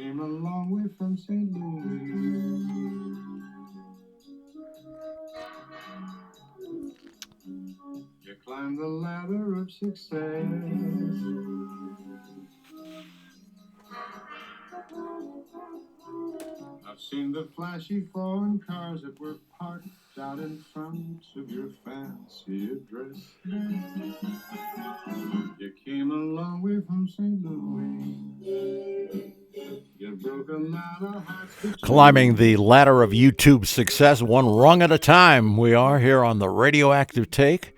came a long way from St. Louis. You climbed the ladder of success. I've seen the flashy foreign cars that were parked out in front of your fancy address. You came a long way from St. Louis. You broke a lot of hearts. Climbing the ladder of YouTube success, one rung at a time. We are here on the Radioactive Take.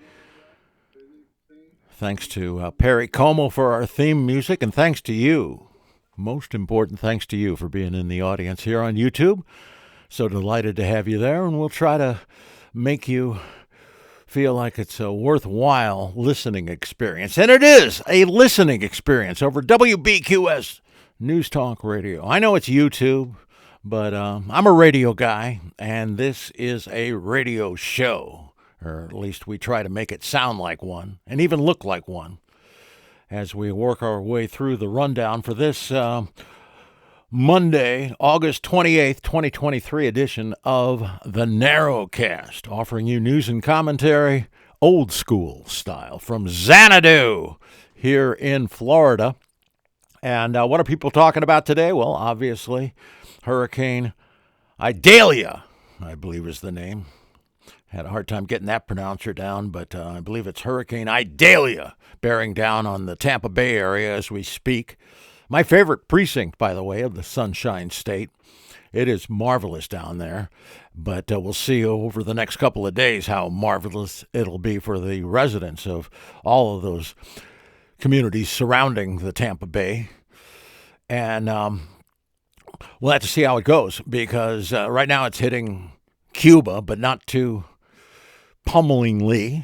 Thanks to Perry Como for our theme music, and thanks to you. Most important, thanks to you for being in the audience here on YouTube. So delighted to have you there, and we'll try to make you feel like it's a worthwhile listening experience. And it is a listening experience over WBQS News Talk Radio. I know it's YouTube, but I'm a radio guy, and this is a radio show. Or at least we try to make it sound like one, and even look like one, as we work our way through the rundown for this Monday, August 28th, 2023 edition of the Narrowcast, offering you news and commentary, old school style, from Xanadu here in Florida. And what are people talking about today? Well, obviously, Hurricane Idalia, I believe is the name. Had a hard time getting that pronouncer down, but I believe it's Hurricane Idalia bearing down on the Tampa Bay area as we speak. My favorite precinct, by the way, of the Sunshine State. It is marvelous down there, but we'll see over the next couple of days how marvelous it'll be for the residents of all of those communities surrounding the Tampa Bay. And we'll have to see how it goes, because right now it's hitting Cuba, but not too pummelingly,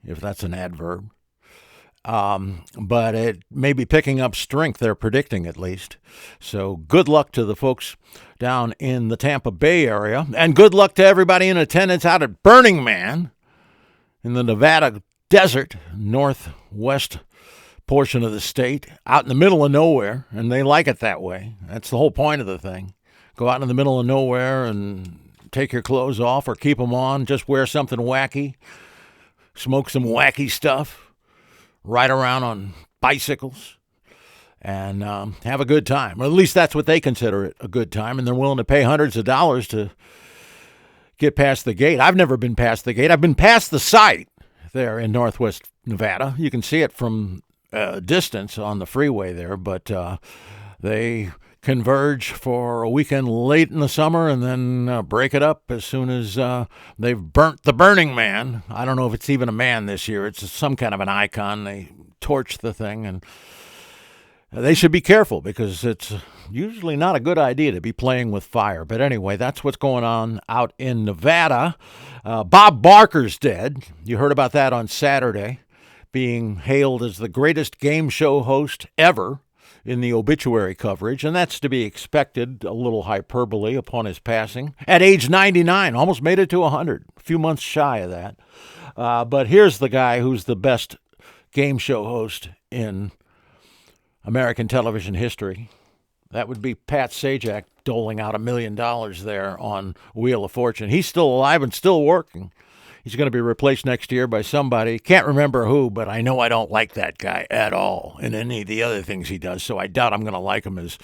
if that's an adverb. But it may be picking up strength, they're predicting at least. So good luck to the folks down in the Tampa Bay area, and good luck to everybody in attendance out at Burning Man in the Nevada desert, northwest portion of the state, out in the middle of nowhere, and they like it that way. That's the whole point of the thing. Go out in the middle of nowhere and take your clothes off or keep them on. Just wear something wacky. Smoke some wacky stuff. Ride around on bicycles. And have a good time. Or at least that's what they consider it, a good time. And they're willing to pay hundreds of dollars to get past the gate. I've never been past the gate. I've been past the site there in northwest Nevada. You can see it from a distance on the freeway there. But they converge for a weekend late in the summer and then break it up as soon as they've burnt the Burning Man. I don't know if it's even a man this year. It's some kind of an icon. They torch the thing, and they should be careful, because it's usually not a good idea to be playing with fire. But anyway, that's what's going on out in Nevada. Bob Barker's dead. You heard about that on Saturday, being hailed as the greatest game show host ever in the obituary coverage, and that's to be expected, a little hyperbole upon his passing. At age 99, almost made it to 100, a few months shy of that. But here's the guy who's the best game show host in American television history. That would be Pat Sajak, doling out $1 million there on Wheel of Fortune. He's still alive and still working. He's going to be replaced next year by somebody. Can't remember who, but I know I don't like that guy at all in any of the other things he does, so I doubt I'm going to like him as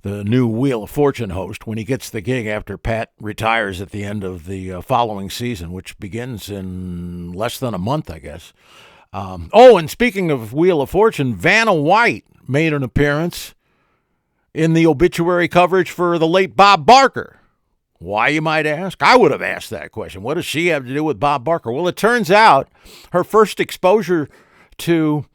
the new Wheel of Fortune host when he gets the gig after Pat retires at the end of the following season, which begins in less than a month, I guess. And speaking of Wheel of Fortune, Vanna White made an appearance in the obituary coverage for the late Bob Barker. Why, you might ask? I would have asked that question. What does she have to do with Bob Barker? Well, it turns out her first exposure to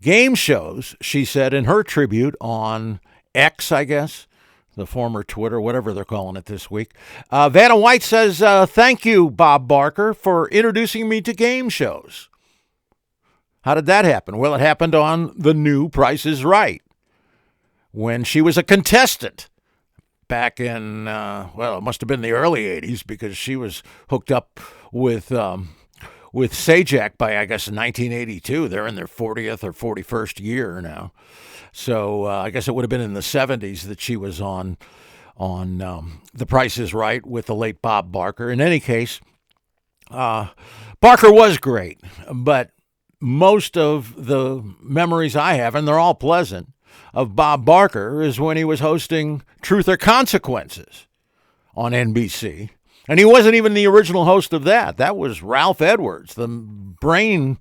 game shows, she said in her tribute on X, I guess, the former Twitter, whatever they're calling it this week. Vanna White says, thank you, Bob Barker, for introducing me to game shows. How did that happen? Well, it happened on the new Price is Right, when she was a contestant back in, it must have been the early 80s, because she was hooked up with with Sajak by, I guess, 1982. They're in their 40th or 41st year now. So I guess it would have been in the 70s that she was on The Price is Right with the late Bob Barker. In any case, Barker was great, but most of the memories I have, and they're all pleasant, of Bob Barker is when he was hosting Truth or Consequences on NBC. And he wasn't even the original host of that. That was Ralph Edwards, the brains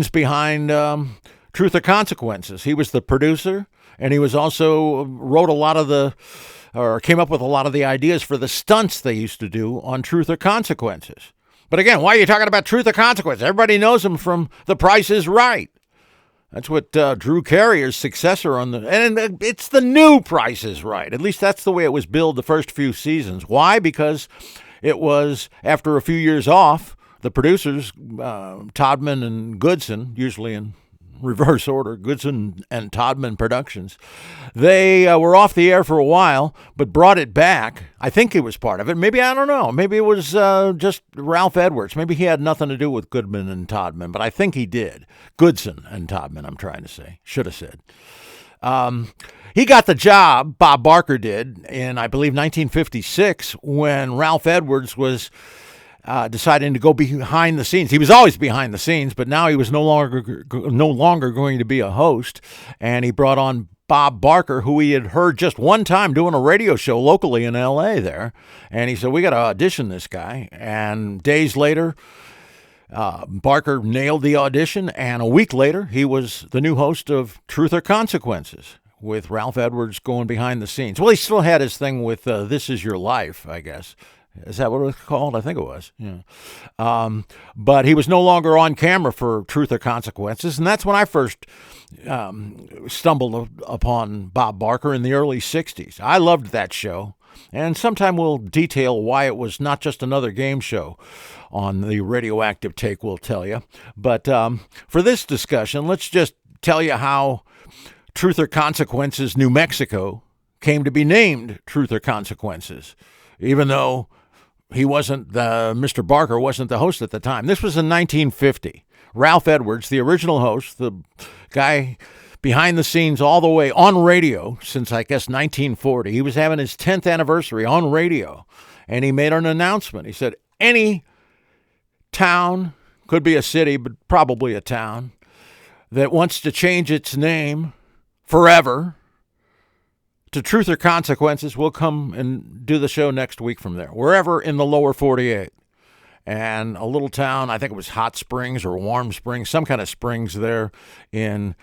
behind Truth or Consequences. He was the producer, and he was also came up with a lot of the ideas for the stunts they used to do on Truth or Consequences. But again, why are you talking about Truth or Consequences? Everybody knows him from The Price is Right. That's what Drew Carrier's successor and it's the new Price is Right. At least that's the way it was billed the first few seasons. Why? Because it was, after a few years off, the producers, Todman and Goodson, usually in reverse order, Goodson and Todman Productions, they were off the air for a while, but brought it back. I think he was part of it. Maybe, I don't know. Maybe it was just Ralph Edwards. Maybe he had nothing to do with Goodman and Todman, but I think he did. Goodson and Todman, I'm trying to say. Should have said. He got the job, Bob Barker did, in, I believe, 1956, when Ralph Edwards was deciding to go behind the scenes. He was always behind the scenes, but now he was no longer going to be a host, and he brought on Bob Barker, who he had heard just one time doing a radio show locally in L.A. there, and he said, we got to audition this guy. And days later, Barker nailed the audition, and a week later, he was the new host of Truth or Consequences, with Ralph Edwards going behind the scenes. Well, he still had his thing with This Is Your Life, I guess. Is that what it was called? I think it was. Yeah. But he was no longer on camera for Truth or Consequences, and that's when I first stumbled upon Bob Barker in the early 60s. I loved that show, and sometime we'll detail why it was not just another game show on the Radioactive Take, we'll tell you. But for this discussion, let's just tell you how Truth or Consequences New Mexico came to be named Truth or Consequences, even though Mr. Barker wasn't the host at the time. This was in 1950. Ralph Edwards, the original host, the guy behind the scenes all the way on radio since, I guess, 1940. He was having his 10th anniversary on radio, and he made an announcement. He said, any town, could be a city, but probably a town, that wants to change its name forever to Truth or Consequences, we'll come and do the show next week from there, wherever in the lower 48. And a little town, I think it was Hot Springs or Warm Springs, some kind of springs there in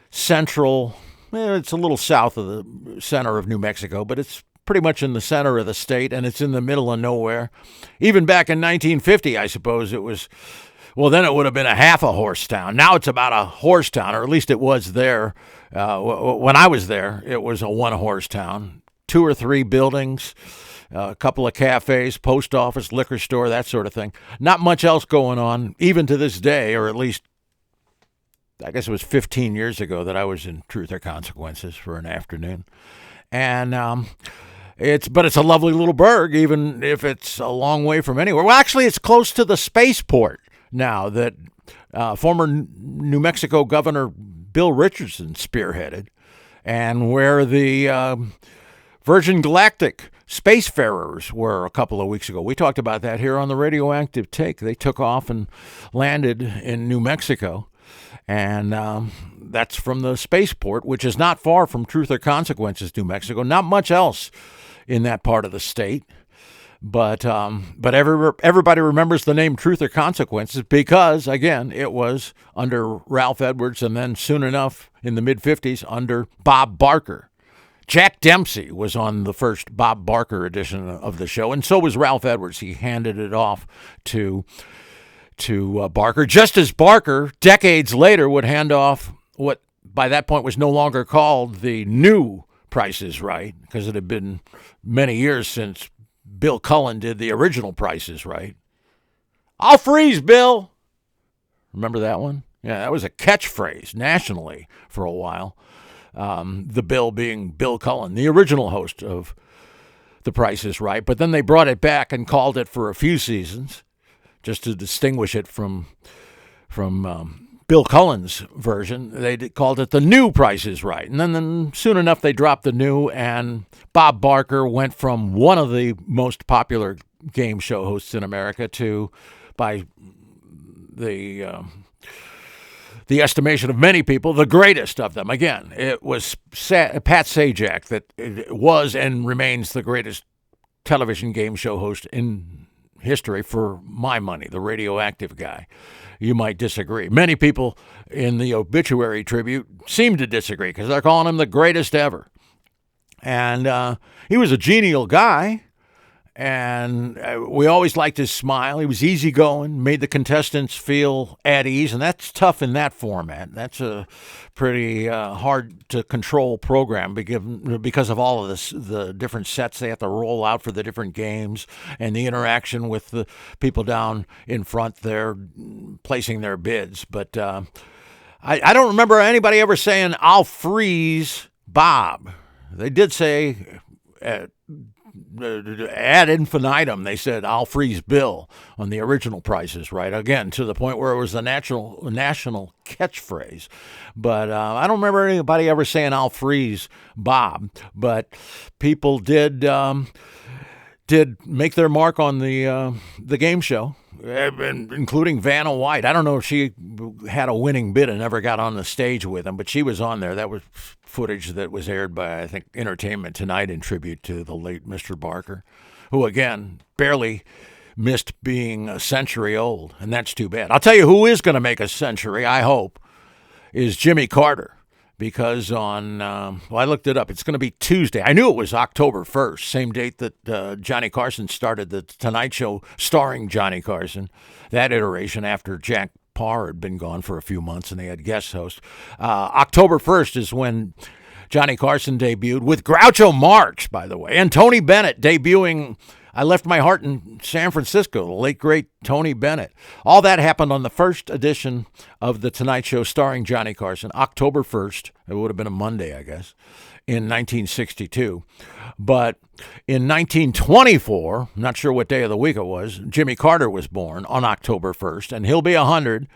central, it's a little south of the center of New Mexico, but it's pretty much in the center of the state, and it's in the middle of nowhere. Even back in 1950, I suppose it was, well, then it would have been a half a horse town. Now it's about a horse town, or at least it was there. When I was there, it was a one-horse town. 2 or 3 buildings, a couple of cafes, post office, liquor store, that sort of thing. Not much else going on, even to this day, or at least, I guess it was 15 years ago that I was in Truth or Consequences for an afternoon. And it's a lovely little burg, even if it's a long way from anywhere. Well, actually, it's close to the spaceport now that former New Mexico Governor Bill Richardson spearheaded, and where the Virgin Galactic spacefarers were a couple of weeks ago. We talked about that here on the Radioactive Take. They took off and landed in New Mexico, and that's from the spaceport, which is not far from Truth or Consequences, New Mexico. Not much else in that part of the state. But everybody remembers the name Truth or Consequences because, again, it was under Ralph Edwards, and then soon enough in the mid-50s under Bob Barker. Jack Dempsey was on the first Bob Barker edition of the show, and so was Ralph Edwards. He handed it off to Barker, just as Barker, decades later, would hand off what by that point was no longer called the new Price is Right, because it had been many years since Bill Cullen did the original Price is Right. I'll freeze, Bill. Remember that one? Yeah, that was a catchphrase nationally for a while. The Bill being Bill Cullen, the original host of The Price is Right. But then they brought it back and called it for a few seasons just to distinguish it from Bill Cullen's version. They called it The New Price is Right. And then soon enough, they dropped the new, and Bob Barker went from one of the most popular game show hosts in America to, by the estimation of many people, the greatest of them. Again, it was Pat Sajak that was and remains the greatest television game show host in history for my money, the Radioactive guy. You might disagree. Many people in the obituary tribute seem to disagree because they're calling him the greatest ever. And he was a genial guy, and we always liked his smile. He was easygoing, made the contestants feel at ease, and that's tough in that format. That's a pretty hard-to-control program because of all of the different sets they have to roll out for the different games and the interaction with the people down in front there placing their bids. But I don't remember anybody ever saying, "I'll freeze Bob." They did say ad infinitum, they said, "I'll freeze Bill" on the original Price is Right. Again, to the point where it was the national catchphrase. But I don't remember anybody ever saying, "I'll freeze Bob." But people did make their mark on the game show, including Vanna White. I don't know if she had a winning bid and never got on the stage with him, but she was on there. That was footage that was aired by, I think, Entertainment Tonight in tribute to the late Mr. Barker, who, again, barely missed being a century old, and that's too bad. I'll tell you who is going to make a century, I hope, is Jimmy Carter. Because I looked it up. It's going to be Tuesday. I knew it was October 1st, same date that Johnny Carson started the Tonight Show starring Johnny Carson, that iteration after Jack Paar had been gone for a few months and they had guest hosts. October 1st is when Johnny Carson debuted with Groucho Marx, by the way, and Tony Bennett debuting I Left My Heart in San Francisco, the late, great Tony Bennett. All that happened on the first edition of The Tonight Show starring Johnny Carson, October 1st. It would have been a Monday, I guess, in 1962. But in 1924, I'm not sure what day of the week it was, Jimmy Carter was born on October 1st, and he'll be 100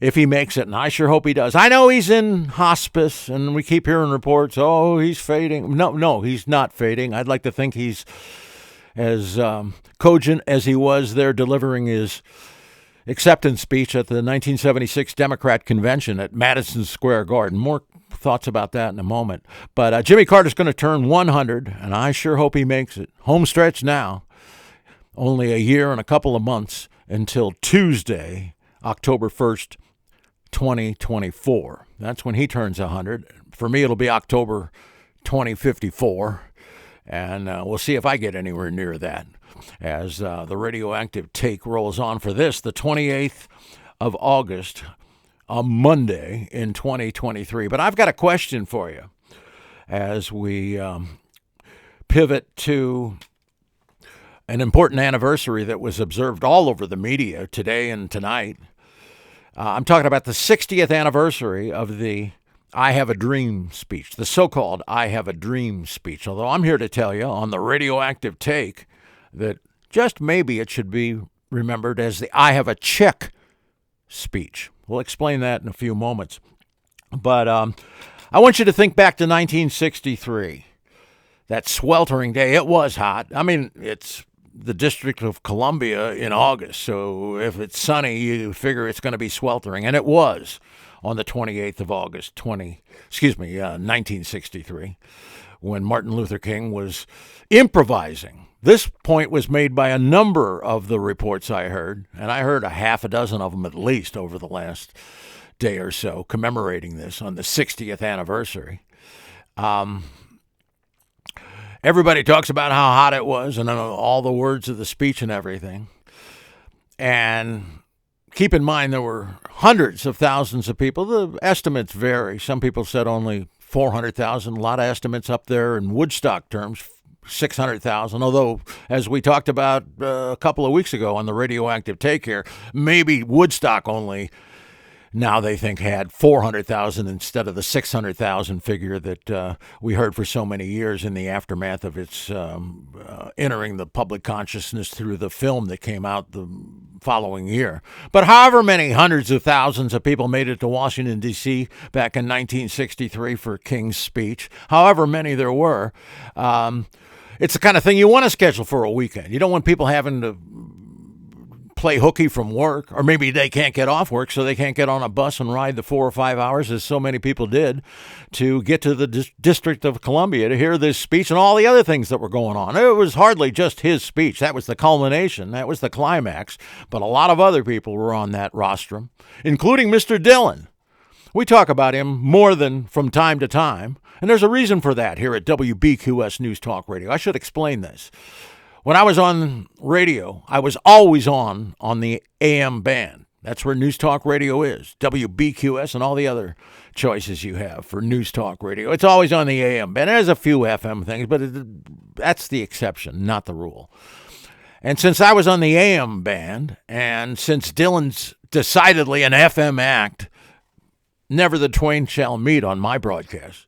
if he makes it, and I sure hope he does. I know he's in hospice, and we keep hearing reports, oh, he's fading. No, he's not fading. I'd like to think he's as cogent as he was there delivering his acceptance speech at the 1976 Democrat convention at Madison Square Garden. More thoughts about that in a moment. But Jimmy Carter's going to turn 100, and I sure hope he makes it. Home stretch now. Only a year and a couple of months until Tuesday, October 1st, 2024. That's when he turns 100. For me, it'll be October 2054. And we'll see if I get anywhere near that as the Radioactive Take rolls on for this, the 28th of August, a Monday in 2023. But I've got a question for you as we pivot to an important anniversary that was observed all over the media today and tonight. I'm talking about the 60th anniversary of the I Have a Dream speech, the so-called I Have a Dream speech, although I'm here to tell you on the Radioactive Take that just maybe it should be remembered as the I Have a Check speech. We'll explain that in a few moments. But I want you to think back to 1963, that sweltering day. It was hot. I mean, it's the District of Columbia in August, so if it's sunny, you figure it's going to be sweltering, and it was on the 28th of August, 1963, when Martin Luther King was improvising. This point was made by a number of the reports I heard, and I heard a half a dozen of them at least over the last day or so, commemorating this on the 60th anniversary. Everybody talks about how hot it was and all the words of the speech and everything. And keep in mind, there were hundreds of thousands of people. The estimates vary. Some people said only 400,000. A lot of estimates up there in Woodstock terms, 600,000. Although, as we talked about a couple of weeks ago on the Radioactive Take here, maybe Woodstock only now they think had 400,000 instead of the 600,000 figure that we heard for so many years in the aftermath of its entering the public consciousness through the film that came out, the following year. But however many hundreds of thousands of people made it to Washington, D.C. back in 1963 for King's speech, however many there were, it's the kind of thing you want to schedule for a weekend. You don't want people having to play hooky from work, or maybe they can't get off work, so they can't get on a bus and ride the 4 or 5 hours, as so many people did, to get to the District of Columbia to hear this speech and all the other things that were going on. It was hardly just his speech. That was the culmination. That was the climax. But a lot of other people were on that rostrum, including Mr. Dillon. We talk about him more than from time to time, and there's a reason for that here at WBQS News Talk Radio. I should explain this. When I was on radio, I was always on the AM band. That's where News Talk Radio is, WBQS and all the other choices you have for News Talk Radio. It's always on the AM band. There's a few FM things, but that's the exception, not the rule. And since I was on the AM band, and since Dillon's decidedly an FM act, never the twain shall meet on my broadcast.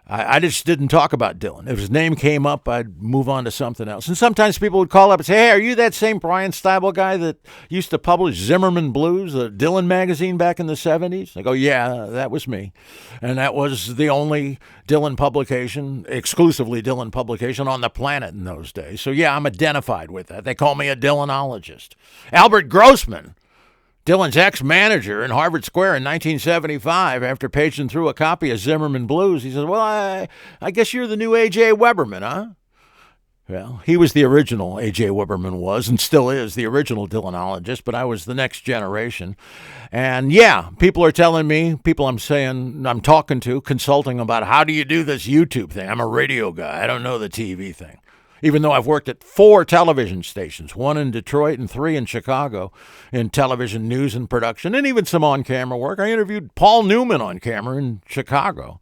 I just didn't talk about Dillon. If his name came up, I'd move on to something else. And sometimes people would call up and say, hey, are you that same Bryan Styble guy that used to publish Zimmerman Blues, the Dillon magazine back in the 70s? I go, yeah, that was me. And that was the only Dillon publication, exclusively Dillon publication on the planet in those days. So, yeah, I'm identified with that. They call me a Dillonologist. Albert Grossman, Dillon's ex-manager in Harvard Square in 1975, after paging through a copy of Zimmerman Blues, he says, well, I guess you're the new A.J. Weberman, huh? Well, he was the original, A.J. Weberman was, and still is, the original Dillonologist, but I was the next generation. And yeah, people are telling me, people I'm talking to, consulting about, how do you do this YouTube thing? I'm a radio guy. I don't know the TV thing. Even though I've worked at 4 television stations, 1 in Detroit and 3 in Chicago, in television news and production, and even some on-camera work. I interviewed Paul Newman on camera in Chicago.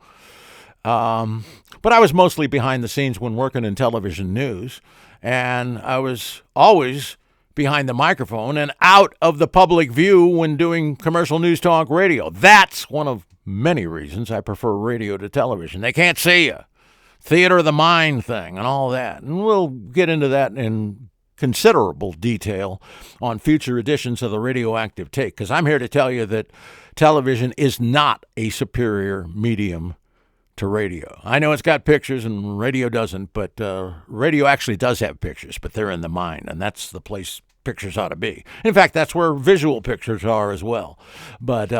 But I was mostly behind the scenes when working in television news, and I was always behind the microphone and out of the public view when doing commercial news talk radio. That's one of many reasons I prefer radio to television. They can't see you. Theater of the mind thing and all that. And we'll get into that in considerable detail on future editions of the Radioactive Take, because I'm here to tell you that television is not a superior medium to radio. I know it's got pictures and radio doesn't, but radio actually does have pictures, but they're in the mind, and that's the place pictures ought to be. In fact, that's where visual pictures are as well. But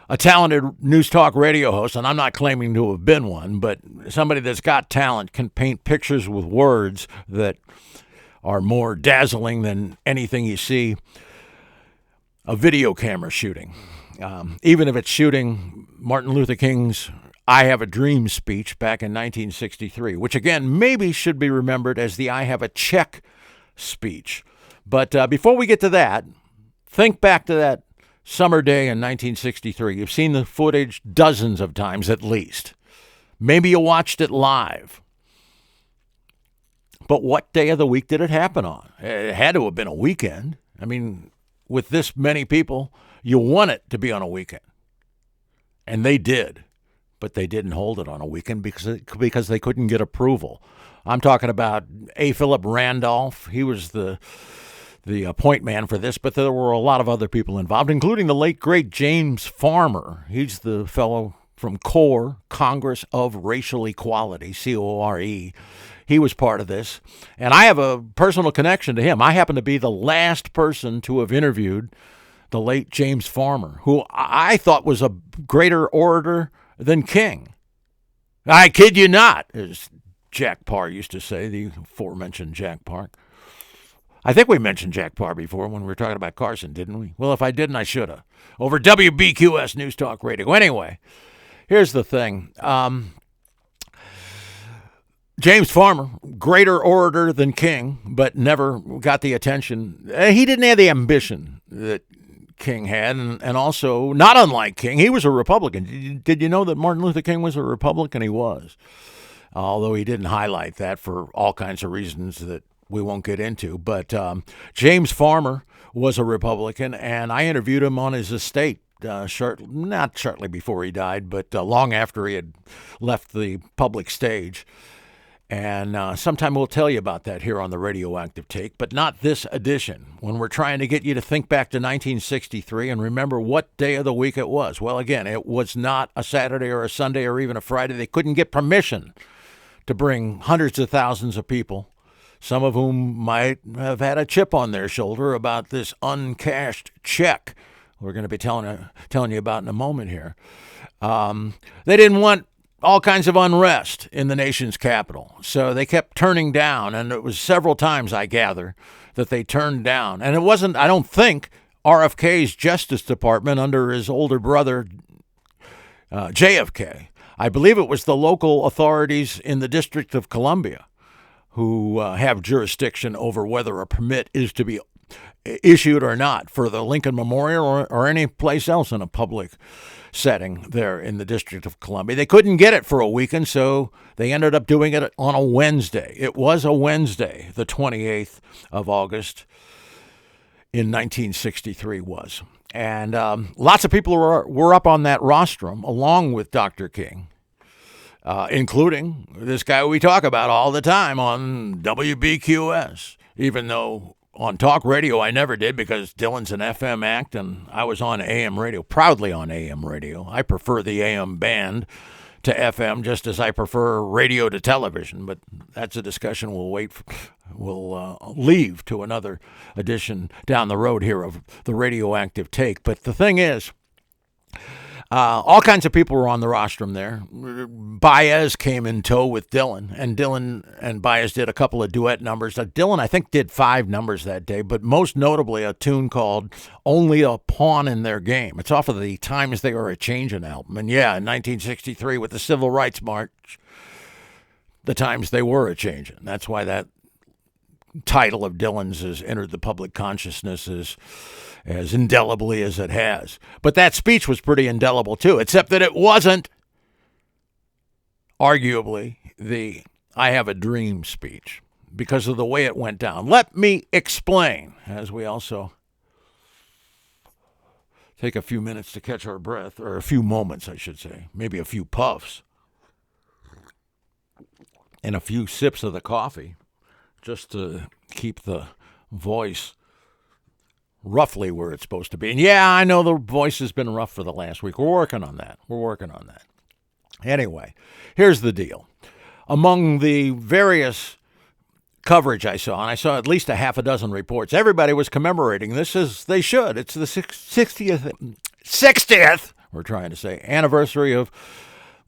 a talented news talk radio host, and I'm not claiming to have been one, but somebody that's got talent can paint pictures with words that are more dazzling than anything you see a video camera shooting. Even if it's shooting Martin Luther King's I Have a Dream speech back in 1963, which again maybe should be remembered as the I Have a Check speech. But before we get to that, think back to that summer day in 1963. You've seen the footage dozens of times at least. Maybe you watched it live. But what day of the week did it happen on? It had to have been a weekend. I mean, with this many people, you want it to be on a weekend. And they did. But they didn't hold it on a weekend because they couldn't get approval. I'm talking about A. Philip Randolph. He was the point man for this, but there were a lot of other people involved, including the late, great James Farmer. He's the fellow from CORE, Congress of Racial Equality, CORE. He was part of this, and I have a personal connection to him. I happen to be the last person to have interviewed the late James Farmer, who I thought was a greater orator than King. I kid you not, as Jack Parr used to say, the aforementioned Jack Parr. I think we mentioned Jack Parr before when we were talking about Carson, didn't we? Well, if I didn't, I should have. Over WBQS News Talk Radio. Anyway, here's the thing. James Farmer, greater orator than King, but never got the attention. He didn't have the ambition that King had, and also, not unlike King, he was a Republican. Did you know that Martin Luther King was a Republican? He was. Although he didn't highlight that for all kinds of reasons that we won't get into. But James Farmer was a Republican, and I interviewed him on his estate not shortly before he died, but long after he had left the public stage. And sometime we'll tell you about that here on the Radioactive Take, but not this edition, when we're trying to get you to think back to 1963 and remember what day of the week it was. Well, again, it was not a Saturday or a Sunday or even a Friday. They couldn't get permission to bring hundreds of thousands of people, some of whom might have had a chip on their shoulder about this uncashed check we're going to be telling you about in a moment here. They didn't want all kinds of unrest in the nation's capital. So they kept turning down, and it was several times, I gather, that they turned down. And it wasn't, I don't think, RFK's Justice Department under his older brother, JFK. I believe it was the local authorities in the District of Columbia who have jurisdiction over whether a permit is to be issued or not for the Lincoln Memorial or any place else in a public setting there in the District of Columbia. They couldn't get it for a weekend, so they ended up doing it on a Wednesday. It was a Wednesday, the 28th of August in 1963 was. And lots of people were up on that rostrum along with Dr. King, including this guy we talk about all the time on WBQS, even though on talk radio, I never did because Dylan's an FM act and I was on AM radio, proudly on AM radio. I prefer the AM band to FM just as I prefer radio to television, but that's a discussion we'll leave to another edition down the road here of the Radioactive Take. But the thing is, all kinds of people were on the rostrum there. Baez came in tow with Dylan, and Dylan and Baez did a couple of duet numbers. Dylan, I think, did 5 numbers that day, but most notably a tune called Only a Pawn in Their Game. It's off of the Times They Are A-Changin' album. And yeah, in 1963 with the Civil Rights March, the times they were a-changin'. That's why that title of Dylan's has entered the public consciousness as indelibly as it has. But that speech was pretty indelible too, except that it wasn't, arguably, the I Have a Dream speech because of the way it went down. Let me explain, as we also take a few minutes to catch our breath, or a few moments, I should say, maybe a few puffs, and a few sips of the coffee, just to keep the voice roughly where it's supposed to be. And yeah, I know the voice has been rough for the last week. We're working on that. Anyway, here's the deal. Among the various coverage I saw, and I saw at least a half a dozen reports, everybody was commemorating this as they should. It's the 60th, we're trying to say, anniversary of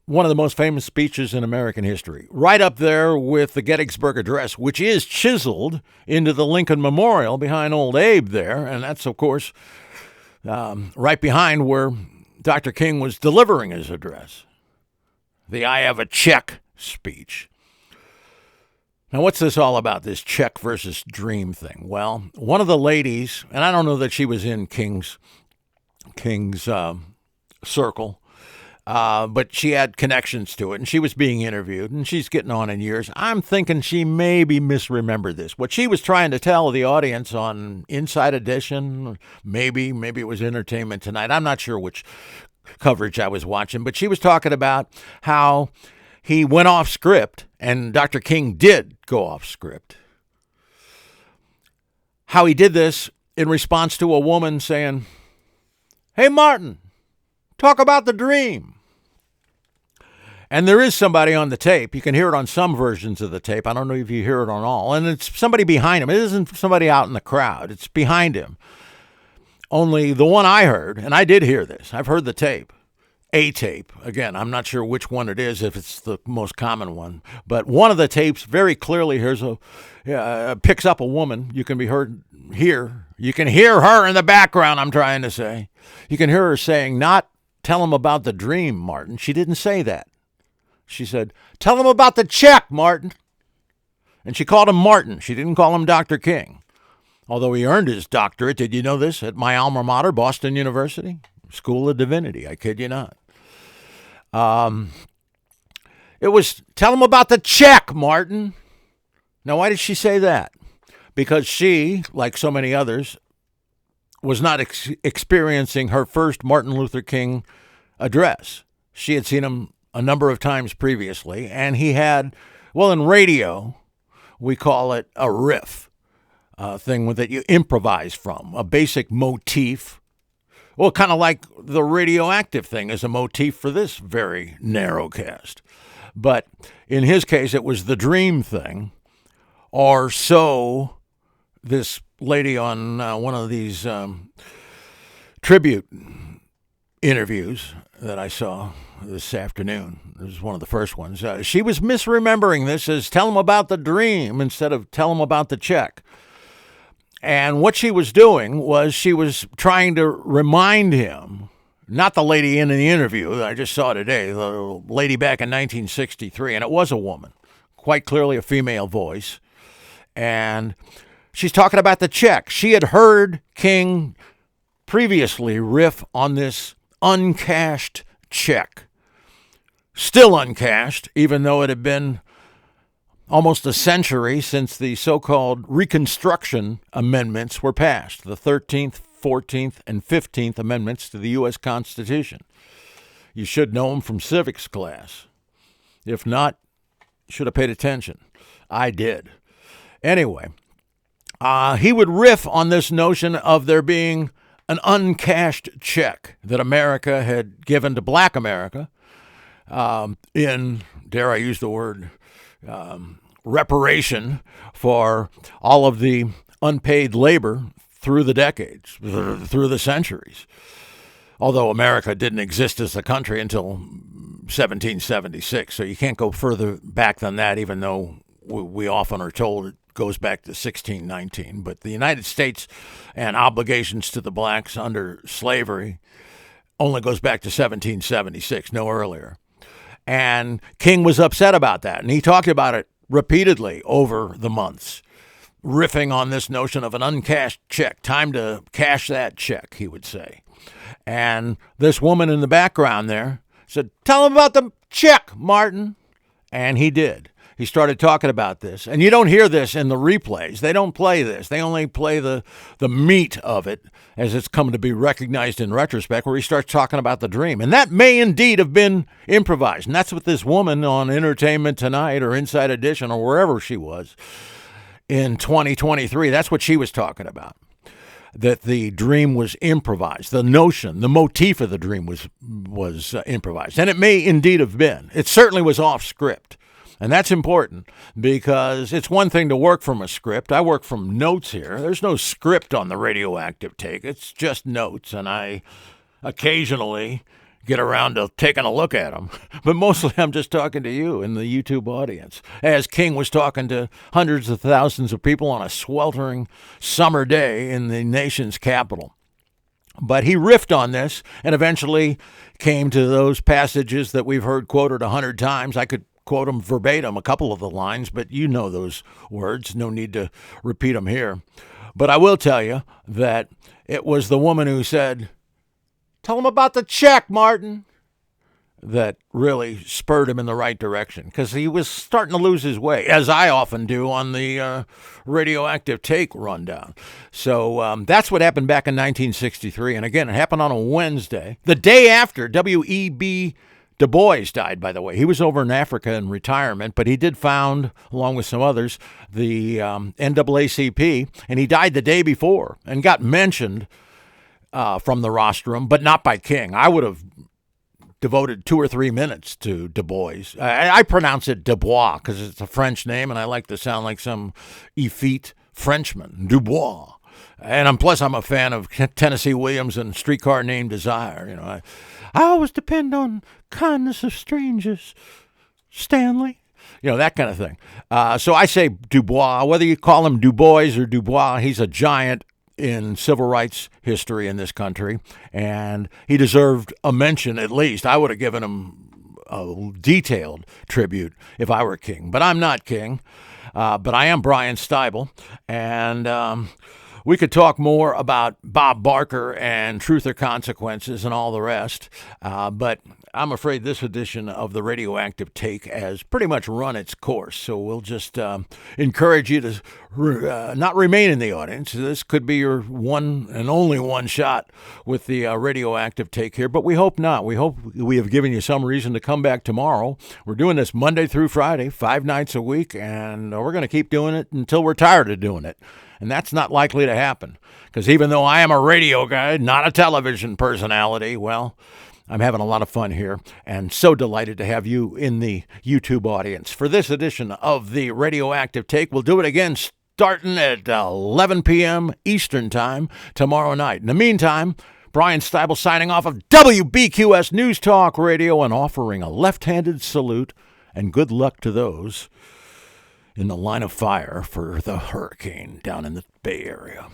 one of the most famous speeches in American history, right up there with the Gettysburg Address, which is chiseled into the Lincoln Memorial behind old Abe there. And that's, of course, right behind where Dr. King was delivering his address, the I Have a Check speech. Now, what's this all about, this check versus dream thing? Well, one of the ladies, and I don't know that she was in King's circle, but she had connections to it, and she was being interviewed, and she's getting on in years. I'm thinking she maybe misremembered this. What she was trying to tell the audience on Inside Edition, maybe it was Entertainment Tonight, I'm not sure which coverage I was watching, but she was talking about how he went off script, and Dr. King did go off script. How he did this in response to a woman saying, "Hey, Martin, talk about the dream." And there is somebody on the tape. You can hear it on some versions of the tape. I don't know if you hear it on all. And it's somebody behind him. It isn't somebody out in the crowd. It's behind him. Only the one I heard, and I did hear this. I've heard the tape. A tape. Again, I'm not sure which one it is, if it's the most common one. But one of the tapes very clearly picks up a woman. You can be heard here. You can hear her in the background, I'm trying to say. You can hear her saying, not tell him about the dream, Martin. She didn't say that. She said, tell him about the check, Martin. And she called him Martin. She didn't call him Dr. King. Although he earned his doctorate, did you know this, at my alma mater, Boston University? School of Divinity, I kid you not. It was, tell him about the check, Martin. Now, why did she say that? Because she, like so many others, was not experiencing her first Martin Luther King address. She had seen him a number of times previously, and he had Well, in radio, we call it a riff, a thing that you improvise from, a basic motif. Well, kind of like the radioactive thing is a motif for this very narrow cast. But in his case, it was the dream thing, or so this lady on one of these tribute interviews that I saw this afternoon. This was one of the first ones. She was misremembering this as tell him about the dream instead of tell him about the check. And what she was doing was she was trying to remind him, not the lady in the interview that I just saw today, the lady back in 1963, and it was a woman, quite clearly a female voice. And she's talking about the check. She had heard King previously riff on this uncashed check. Still uncashed, even though it had been almost a century since the so-called Reconstruction Amendments were passed, the 13th, 14th, and 15th Amendments to the U.S. Constitution. You should know them from civics class. If not, should have paid attention. I did. Anyway, he would riff on this notion of there being an uncashed check that America had given to black America in, dare I use the word, reparation for all of the unpaid labor through the decades, through the centuries. Although America didn't exist as a country until 1776, so you can't go further back than that, even though we often are told it goes back to 1619. But the United States and obligations to the blacks under slavery only goes back to 1776, no earlier. And King was upset about that, and he talked about it repeatedly over the months, riffing on this notion of an uncashed check. Time to cash that check, he would say. And this woman in the background there said, "Tell him about the check, Martin." And he did. He started talking about this. And you don't hear this in the replays. They don't play this. They only play the meat of it as it's come to be recognized in retrospect, where he starts talking about the dream. And that may indeed have been improvised. And that's what this woman on Entertainment Tonight or Inside Edition or wherever she was in 2023, that's what she was talking about. That the dream was improvised. The notion, the motif of the dream was improvised. And it may indeed have been. It certainly was off script. And that's important because it's one thing to work from a script. I work from notes here. There's no script on the Radioactive take. It's just notes, and I occasionally get around to taking a look at them. But mostly I'm just talking to you in the YouTube audience, as King was talking to hundreds of thousands of people on a sweltering summer day in the nation's capital. But he riffed on this and eventually came to those passages that we've heard quoted 100 times. I could quote them verbatim, a couple of the lines, but you know those words. No need to repeat them here. But I will tell you that it was the woman who said, "Tell him about the check, Martin," that really spurred him in the right direction, because he was starting to lose his way, as I often do on the Radioactive Take rundown. So that's what happened back in 1963. And again, it happened on a Wednesday, the day after W.E.B. Du Bois died, by the way. He was over in Africa in retirement, but he did found, along with some others, the NAACP, and he died the day before and got mentioned from the rostrum, but not by King. I would have devoted 2 or 3 minutes to Du Bois. I pronounce it Du Bois because it's a French name, and I like to sound like some effete Frenchman. Du Bois. And plus, I'm a fan of Tennessee Williams and Streetcar Named Desire. You know, I always depend on kindness of strangers, Stanley. You know, that kind of thing. So I say Du Bois. Whether you call him Du Bois or Du Bois, he's a giant in civil rights history in this country, and he deserved a mention at least. I would have given him a detailed tribute if I were King, but I'm not King. But I am Bryan Styble, and we could talk more about Bob Barker and Truth or Consequences and all the rest, but I'm afraid this edition of the Radioactive Take has pretty much run its course, so we'll just encourage you to not remain in the audience. This could be your one and only one shot with the Radioactive Take here, but we hope not. We hope we have given you some reason to come back tomorrow. We're doing this Monday through Friday, 5 nights a week, and we're going to keep doing it until we're tired of doing it. And that's not likely to happen, because even though I am a radio guy, not a television personality, well, I'm having a lot of fun here, and so delighted to have you in the YouTube audience for this edition of the Radioactive Take. We'll do it again starting at 11 p.m. Eastern Time tomorrow night. In the meantime, Bryan Styble signing off of WBQS News Talk Radio and offering a left-handed salute and good luck to those in the line of fire for the hurricane down in the Bay Area.